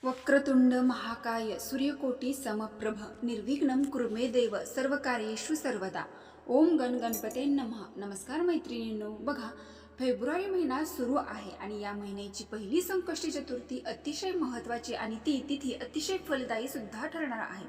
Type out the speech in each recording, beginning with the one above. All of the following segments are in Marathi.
वक्रतुंड महाकाय सूर्यकोटी समप्रभ निर्विघ्नं कुरु मे देव सर्वकार्येषु सर्वदा. ओम गणपते नमः. नमस्कार मैत्रिणींनो, बघा फेब्रुवारी महिना सुरू आहे आणि या महिन्याची पहिली संकष्टी चतुर्थी अतिशय महत्त्वाची आणि ती तिथी अतिशय फलदायी सुद्धा ठरणार आहे.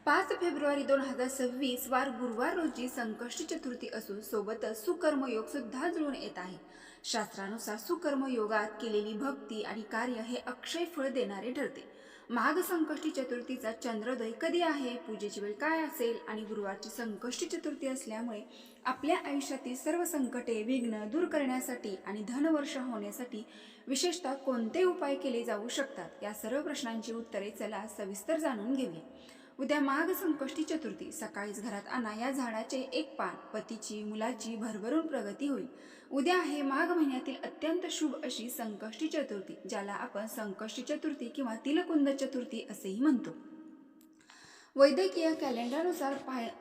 5 फेब्रुवारी 2026 वार गुरुवार रोजी संकष्टी चतुर्थी असून सोबतच सुकर्मयोग सुद्धा जुळून येत आहे. शास्त्रानुसार सुकर्मयोगात केलेली भक्ती आणि कार्य हे अक्षय फळ देणारे ठरते. माघ संकष्टी चतुर्थीचा चंद्रोदय कधी आहे, पूजेची वेळ काय असेल आणि गुरुवारची संकष्टी चतुर्थी असल्यामुळे आपल्या आयुष्यातील सर्व संकटे विघ्न दूर करण्यासाठी आणि धनवर्ष होण्यासाठी विशेषतः कोणते उपाय केले जाऊ शकतात, या सर्व प्रश्नांची उत्तरे चला सविस्तर जाणून घेऊया. उद्या माघ संकष्टी चतुर्थी. सकाळीच घरात आणा या झाडाचे एक पान. पतीची मुलाची भरभरून प्रगती होईल. उद्या आहे माघ महिन्यातील अत्यंत शुभ अशी संकष्टी चतुर्थी, ज्याला आपण संकष्टी चतुर्थी किंवा तिलकुंद चतुर्थी असेही म्हणतो. वैद्यकीय कॅलेंडरनुसार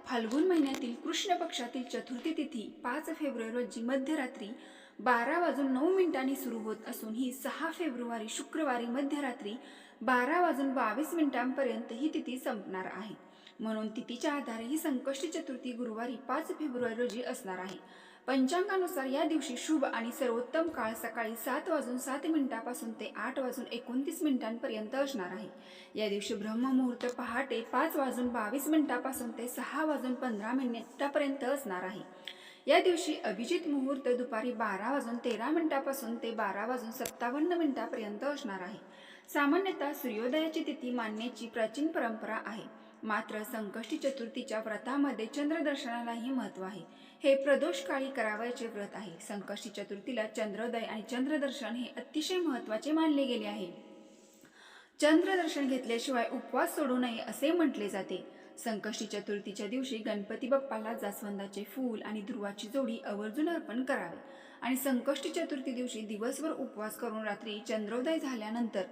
फाल्गुन महिन्यातील कृष्ण पक्षातील चतुर्थी तिथी 5 फेब्रुवारी रोजी मध्यरात्री 12:09 सुरू होत असून ही 6 फेब्रुवारी शुक्रवारी मध्यरात्री 12:22 ही तिथी संपणार आहे. म्हणून तिथीच्या आधारे ही संकष्टी चतुर्थी गुरुवारी 5 फेब्रुवारी रोजी असणार आहे. पंचांगानुसार या दिवशी शुभ आणि सर्वोत्तम काळ सकाळी 7:07 पासून ते 8:29 असणार आहे. या दिवशी ब्रह्ममुहूर्त पहाटे 5:22 पासून ते 6:15 असणार आहे. या दिवशी अभिजित मुहूर्त दुपारी 12:13 पासून ते 12:57 असणार आहे. सामान्यतः सूर्योदयाची तिथी मानण्याची प्राचीन परंपरा आहे. मात्र संकष्टी चतुर्थीच्या व्रतामध्ये चंद्रदर्शनालाही महत्त्व आहे. हे प्रदोष काळी करावयाचे व्रत आहे. संकष्टी चतुर्थीला चंद्रोदय आणि चंद्रदर्शन हे अतिशय महत्त्वाचे मानले गेले आहे. चंद्रदर्शन घेतल्याशिवाय उपवास सोडू नये असे म्हटले जाते. संकष्टी चतुर्थीच्या दिवशी गणपती बाप्पाला जास्वंदाचे फूल आणि ध्रुवाची जोडी आवर्जून अर्पण करावे आणि संकष्टी चतुर्थी दिवशी दिवसभर उपवास करून रात्री चंद्रोदय झाल्यानंतर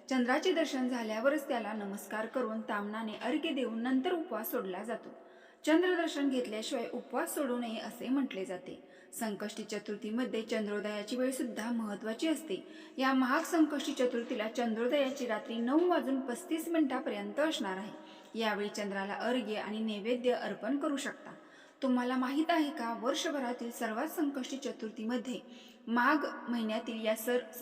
चंद्राचे दर्शन झाल्यावरच त्याला नमस्कार करून ताम्हणाने अर्घ्य देऊन नंतर उपवास सोडला जातो. चंद्रदर्शन घेतल्याशिवाय उपवास सोडू नये असे म्हटले जाते. संकष्टी चतुर्थीमध्ये चंद्रोदयाची वेळ सुद्धा महत्त्वाची असते. या महाग संकष्टी चतुर्थीला चंद्रोदयाची रात्री 9:35 असणार आहे. यावेळी चंद्राला अर्घ्य आणि नैवेद्य अर्पण करू शकता. तुम्हाला माहीत आहे का, वर्षभरातील सर्वात संकष्टी चतुर्थीमध्ये माघ महिन्यातील या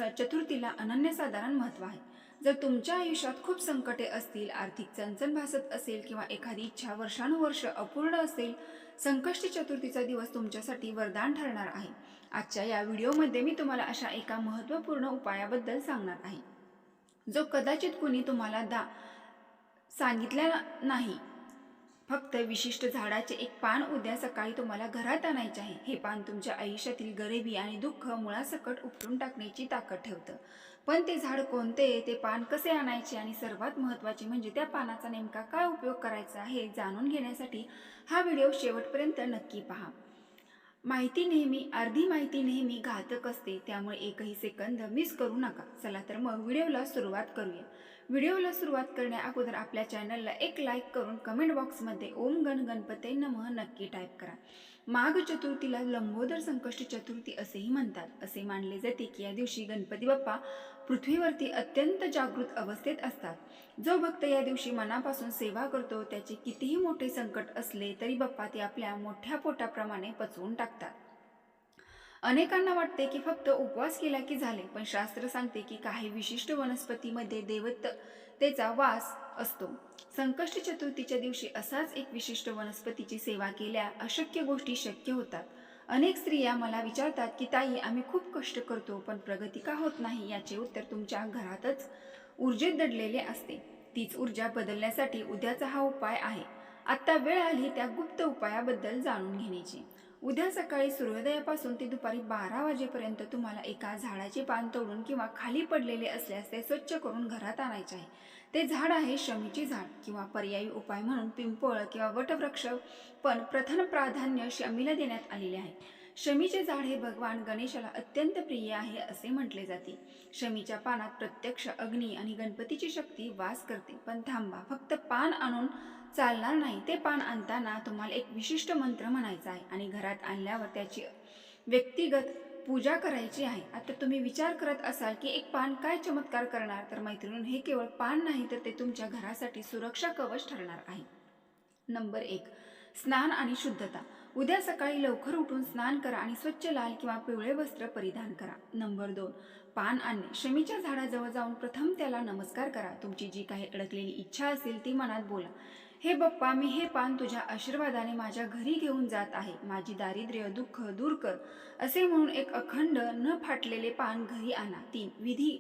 चतुर्थीला अनन्यसाधारण महत्त्व आहे. जर तुमच्या आयुष्यात खूप संकटे असतील, आर्थिक चणचण भासत असेल किंवा एखादी इच्छा वर्षानुवर्ष अपूर्ण असेल, संकष्टी चतुर्थीचा दिवस तुमच्यासाठी वरदान ठरणार आहे. आजच्या या व्हिडिओमध्ये मी तुम्हाला अशा एका महत्त्वपूर्ण उपायाबद्दल सांगणार आहे, जो कदाचित कुणी तुम्हाला सांगितला नाही. फक्त विशिष्ट झाडाचे एक पान उद्या सकाळी तुम्हाला घरात आणायचे आहे. हे पान तुमच्या आयुष्यातील गरिबी आणि दुःख मुळासकट उपटून टाकण्याची ताकद ठेवतं. पण ते झाड कोणते, ते पान कसे आणायचे आणि सर्वात महत्त्वाचे म्हणजे त्या पानाचा नेमका काय उपयोग करायचा हे जाणून घेण्यासाठी हा व्हिडिओ शेवटपर्यंत नक्की पहा. अर्धी माहिती नेहमी घातक असते, त्यामुळे एकही सेकंद मिस करू नका. चला तर मग व्हिडिओला सुरुवात करूया. व्हिडिओला सुरुवात करण्या अगोदर आपल्या चॅनलला एक लाईक करून कमेंट बॉक्समध्ये ओम गणपते नमः नक्की टाईप करा. माघ चतुर्थीला लंबोदर संकष्टी चतुर्थी असेही म्हणतात. असे मानले जाते की या दिवशी गणपती बाप्पा पृथ्वीवरती अत्यंत जागृत अवस्थेत असतात. जो भक्त या दिवशी मनापासून सेवा करतो, त्याचे कितीही मोठे संकट असले तरी बाप्पा ते आपल्या मोठ्या पोटाप्रमाणे पचवून टाकतात. अनेकांना वाटते की फक्त उपवास केला की झाले, पण शास्त्र सांगते की काही विशिष्ट वनस्पतीमध्ये देवतेचा वास असतो. संकष्टी चतुर्थीच्या दिवशी असाच एक विशिष्ट वनस्पतीची सेवा केल्या अशक्य गोष्टी शक्य होतात. अनेक स्त्रिया मला विचारतात की ताई, आम्ही खूप कष्ट करतो पण प्रगती का होत नाही. याचे उत्तर तुमच्या घरातच ऊर्जेत दडलेले असते. तीच ऊर्जा बदलण्यासाठी उद्याचा हा उपाय आहे. आता वेळ आली त्या गुप्त उपायाबद्दल जाणून घेण्याची. उद्या सकाळी सूर्योदयापासून ते दुपारी 12 वाजेपर्यंत तुम्हाला एका झाडाचे पान तोडून किंवा खाली पडलेले असल्यास ते स्वच्छ करून घरात आणायचे आहे. ते झाड आहे शमीचे झाड किंवा पर्यायी उपाय म्हणून पिंपळ किंवा वटवृक्ष, पण प्रथम प्राधान्य शमीला देण्यात आलेले आहे. शमीचे झाड हे भगवान गणेशाला अत्यंत प्रिय आहे असे म्हटले जाते. शमीच्या पानात प्रत्यक्ष अग्नी आणि गणपतीची शक्ती वास करते. पण थांबा, फक्त पान आणून चालणार नाही. ते पान आणताना तुम्हाला एक विशिष्ट मंत्र म्हणायचा आहे आणि घरात आणल्यावर त्याची व्यक्तिगत पूजा करायची आहे. आता तुम्ही विचार करत असाल की एक पान काय चमत्कार करणार, तर मैत्रिणींनो, हे केवळ पान नाही तर ते तुमच्या घरासाठी सुरक्षा कवच ठरणार आहे. नंबर 1, स्नान आणि शुद्धता. उद्या सकाळी लवकर उठून स्नान करा आणि स्वच्छ लाल किंवा पिवळे वस्त्र परिधान करा. नंबर 2, पान आणणे. शमीच्या झाडाजवळ जाऊन प्रथम त्याला नमस्कार करा. तुमची जी काही अडकलेली इच्छा असेल ती मनात बोला. हे बाप्पा, मी हे पान तुझ्या आशीर्वादाने माझ्या घरी घेऊन जात आहे. माझी दारिद्र्य दुःख दूर कर, असे म्हणून एक अखंड न फाटलेले पान घरी आणा. 3, विधी.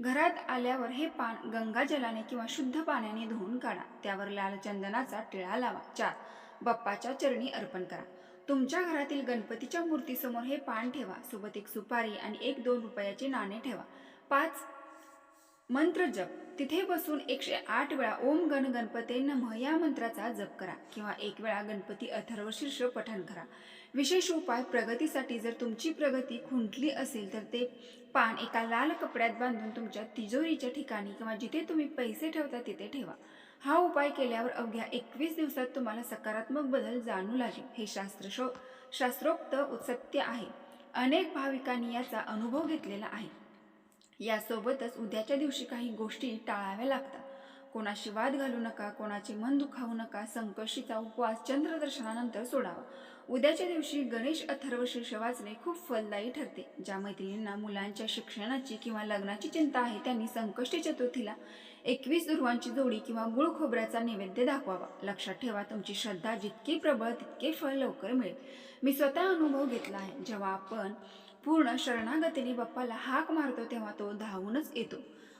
घरात आल्यावर हे पान गंगाजलाने किंवा शुद्ध पाण्याने धुवून काढा. त्यावर लाल चंदनाचा टिळा लावा. 4, बाप्पाच्या चरणी अर्पण करा. तुमच्या घरातील गणपतीच्या मूर्तीसमोर हे पान ठेवा. सोबत एक सुपारी आणि 1-2 रुपयाचे नाणे ठेवा. 5, मंत्र जप. तिथे बसून 108 वेळा ओम गण गणपते नमः या मंत्राचा जप करा किंवा 1 वेळा गणपती अथर्वशीर्ष पठण करा. विशेष उपाय प्रगतीसाठी. जर तुमची प्रगती खुंटली असेल तर ते पान एका लाल कपड्यात बांधून तुमच्या तिजोरीच्या ठिकाणी किंवा जिथे तुम्ही पैसे ठेवता तिथे ठेवा. हा उपाय केल्यावर अवघ्या 21 दिवसात तुम्हाला सकारात्मक बदल जाणू लागेल. हे शास्त्रोक्त सत्य आहे. अनेक भाविकांनी याचा अनुभव घेतलेला आहे. यासोबतच उद्याच्या दिवशी काही गोष्टी टाळाव्या लागतात. कोणाशी वाद घालू नका, कोणाचे मन दुखावू नका. संकष्टीचा उपवास चंद्रदर्शनानंतर सोडावा. उद्याच्या दिवशी गणेश अथर्वशीर्ष वाचणे खूप फलदायी ठरते. ज्या मैत्रिणींना मुलांच्या शिक्षणाची किंवा लग्नाची चिंता आहे त्यांनी संकष्टी चतुर्थीला 21 दुर्वांची जोडी किंवा गुळ खोबऱ्याचा नैवेद्य दाखवावा. लक्षात ठेवा, तुमची श्रद्धा जितकी प्रबळ तितके फळ लवकर मिळेल. मी स्वतः अनुभव घेतला आहे. जेव्हा आपण पूर्ण शरणागतीने बाप्पाला हाक मारतो तेव्हा तो धावूनच येतो.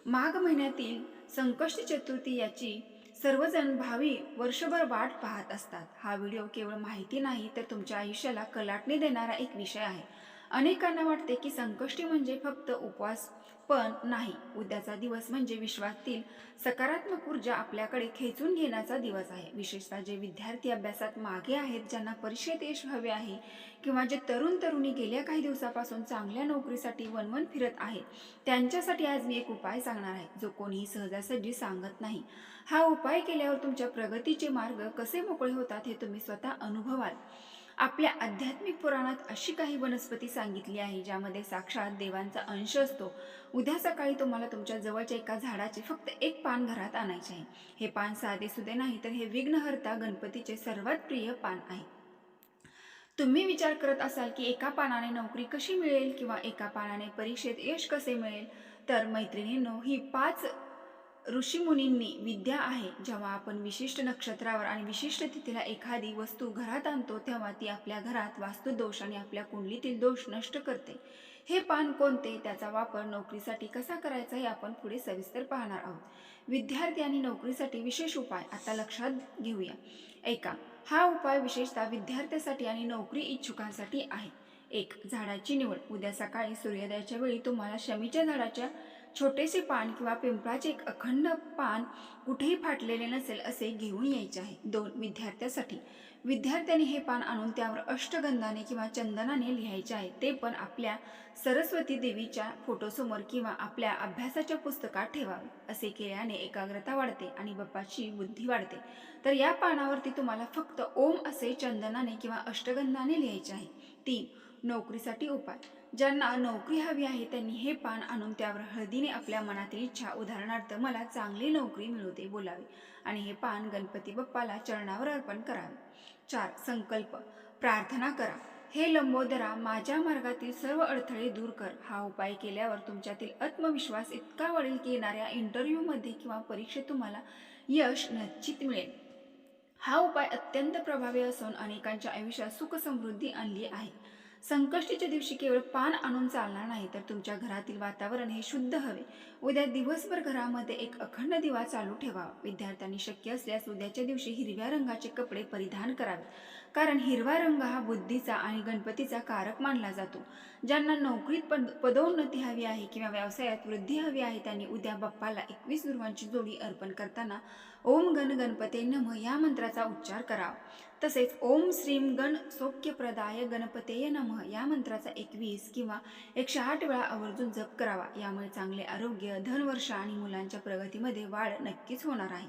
माघ महिन्यातील संकष्टी चतुर्थी याची सर्वजण भावी वर्षभर वाट पाहत असतात. हा व्हिडिओ केवळ माहिती नाही तर तुमच्या आयुष्याला कलाटणी देणारा एक विषय आहे. अनेकांना वाटते की संकष्टी म्हणजे फक्त उपवास, पण नाही. उद्याचा दिवस म्हणजे विश्वातील सकारात्मक ऊर्जा आपल्याकडे खेचून घेण्याचा दिवस आहे. विशेषतः जे विद्यार्थी अभ्यासात मागे आहेत, ज्यांना परीक्षेत यश हवे आहे किंवा जे तरुण तरुणी गेल्या काही दिवसापासून चांगल्या नोकरीसाठी वणवण फिरत आहेत, त्यांच्यासाठी आज मी एक उपाय सांगणार आहे जो कोणीही सहजासहजी सांगत नाही. हा उपाय केल्यावर तुमच्या प्रगतीचे मार्ग कसे मोकळे होतात हे तुम्ही स्वतः अनुभवाल. आपल्या आध्यात्मिक पुराणात अशी काही वनस्पती सांगितली आहे ज्यामध्ये साक्षात देवांचा अंश असतो. उद्या सकाळी तुम्हाला तुमच्या जवळच्या एका झाडाचे फक्त एक पान घरात आणायचे आहे. हे पान साधे सुधे नाही तर हे विघ्नहर्ता गणपतीचे सर्वात प्रिय पान आहे. तुम्ही विचार करत असाल की एका पानाने नोकरी कशी मिळेल किंवा एका पानाने परीक्षेत यश कसे मिळेल, तर मैत्रिणींनो, ही 5 ऋषीमुनींनी विद्या आहे. जेव्हा आपण विशिष्ट नक्षत्रावर आणि विशिष्ट तिथीला एखादी वस्तू घरात आणतो तेव्हा ती आपल्या घरात वास्तुदोष आणि आपल्या कुंडलीतील दोष नष्ट करते. हे पान कोणते, त्याचा वापर नोकरीसाठी कसा करायचा हे आपण पुढे सविस्तर पाहणार आहोत. विद्यार्थी आणि नोकरीसाठी विशेष उपाय आता लक्षात घेऊया. ऐका, हा उपाय विशेषतः विद्यार्थ्यांसाठी आणि नोकरी इच्छुकांसाठी आहे. 1, झाडाची निवड. उद्या सकाळी सूर्योदयाच्या वेळी तुम्हाला शमीच्या झाडाच्या छोटेसे पान किंवा पिंपळाचे एक अखंड पान, कुठेही फाटलेले नसेल असे घेऊन यायचे आहे. 2, विद्यार्थ्यासाठी. विद्यार्थ्यांनी हे पान आणून त्यावर अष्टगंधाने किंवा चंदनाने लिहायचे आहे. ते पण आपल्या सरस्वती देवीच्या फोटोसमोर किंवा आपल्या अभ्यासाच्या पुस्तकात ठेवावे. असे केल्याने एकाग्रता वाढते आणि बाप्पाची बुद्धी वाढते. तर या पानावरती तुम्हाला फक्त ओम असे चंदनाने किंवा अष्टगंधाने लिहायचे आहे. 3, नोकरीसाठी उपाय. ज्यांना नोकरी हवी आहे त्यांनी हे पान आणून त्यावर हळदीने आपल्या मनातील इच्छा, उदाहरणार्थ मला चांगली नोकरी मिळू दे, बोलावे आणि हे पान गणपती बाप्पाला चरणावर अर्पण करावे. 4, संकल्प. प्रार्थना करा. हे लंबोदरा, माझ्या मार्गातील सर्व अडथळे दूर कर. हा उपाय केल्यावर तुमच्यातील आत्मविश्वास इतका वाढेल की येणाऱ्या इंटरव्ह्यूमध्ये किंवा परीक्षेत तुम्हाला यश निश्चित मिळेल. हा उपाय अत्यंत प्रभावी असून अनेकांच्या आयुष्यात सुख समृद्धी आणली आहे. संकष्टीच्या दिवशी केवळ पान आणून चालणार नाही तर तुमच्या घरातील वातावरण हे शुद्ध हवे. उद्या दिवसभर घरामध्ये एक अखंड दिवा चालू ठेवावा. विद्यार्थ्यांनी शक्य असल्यास उद्याच्या दिवशी हिरव्या रंगाचे कपडे परिधान करावे, कारण हिरवा रंग हा बुद्धीचा आणि गणपतीचा कारक मानला जातो. ज्यांना नोकरीत पदोन्नती हवी आहे किंवा व्यवसायात वृद्धी हवी आहे त्यांनी उद्या बाप्पाला 21 दुर्वांची जोडी अर्पण करताना ओम गण गणपते नमः या मंत्राचा उच्चार करावा. तसेच ओम श्रीम गण सौख्यप्रदाय गणपतेय नमः या मंत्राचा 21 किंवा 108 वेळा आवर्जून जप करावा. यामुळे चांगले आरोग्य, धनवर्षा आणि मुलांच्या प्रगतीमध्ये वाढ नक्कीच होणार आहे.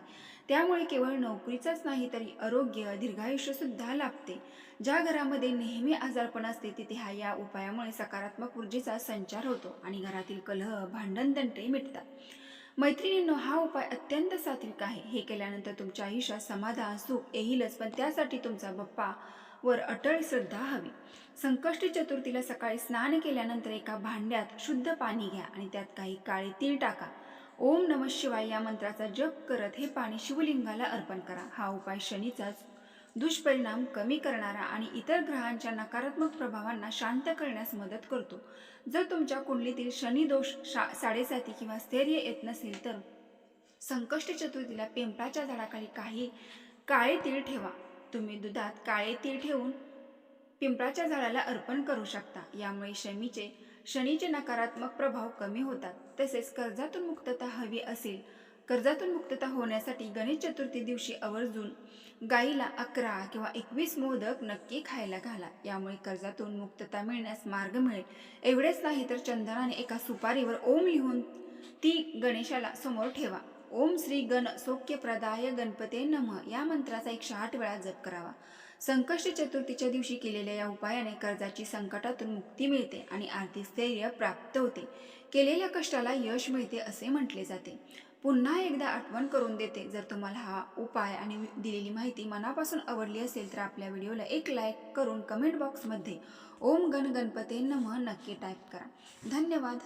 त्यामुळे केवळ नोकरीचाच नाही तरी आरोग्य, दीर्घायुष्य सुद्धा लाभते. लागते. ज्या घरामध्ये नेहमी आजारपण असते तिथे या उपायामुळे सकारात्मक ऊर्जेचा संचार होतो आणि घरातील कलह, भांडण, तंटे मिटतात. मैत्रिणींनो, हा उपाय अत्यंत सात्विक आहे. हे केल्यानंतर तुमच्या आयुष्यात समाधान, सुख येईलच, पण त्यासाठी तुमचा बाप्पावर अटळ श्रद्धा हवी. संकष्टी चतुर्थीला सकाळी स्नान केल्यानंतर एका भांड्यात शुद्ध पाणी घ्या आणि त्यात काही काळे तीळ टाका. ओम नमः शिवाय या मंत्राचा जप करत हे पाणी शिवलिंगाला अर्पण करा. हा उपाय शनीचा दुष्परिणाम कमी करणारा आणि इतर ग्रहांच्या नकारात्मक प्रभावांना शांत करण्यास मदत करतो. जर तुमच्या कुंडलीतील शनी दोष, साडेसाती किंवा स्थैर्य येत नसेल तर संकष्टी चतुर्थीला पिंपळाच्या झाडाखाली काही काळे तीळ ठेवा. तुम्ही दुधात काळे तीळ ठेवून पिंपळाच्या झाडाला अर्पण करू शकता. यामुळे शनीचे नकारात्मक प्रभाव कमी होतात. तसेच कर्जातून मुक्तता हवी असेल, कर्जातून मुक्तता होण्यासाठी गणेश चतुर्थी दिवशी आवर्जून गाईला 11 किंवा 21 मोदक नक्की खायला घाला. यामुळे कर्जातून मुक्तता मिळण्यास मार्ग मिळेल. एवढेच नाही तर चंदनाने एका सुपारीवर ओम लिहून ती गणेशाला समोर ठेवा. ओम श्री गण सौख्यप्रदाय गणपते नमः या मंत्राचा 108 वेळा जप करावा. संकष्टी चतुर्थीच्या दिवशी केलेल्या या उपायाने कर्जाची संकटातून मुक्ती मिळते आणि आर्थिक स्थैर्य प्राप्त होते. केलेल्या कष्टाला यश मिळते असे म्हटले जाते. पुन्हा एकदा आठवण करून देते, जर तुम्हाला हा उपाय आणि दिलेली माहिती मनापासून आवडली असेल तर आपल्या व्हिडिओला एक लाईक करून कमेंट बॉक्समध्ये ओम गण गणपते नमः नक्की टाईप करा. धन्यवाद.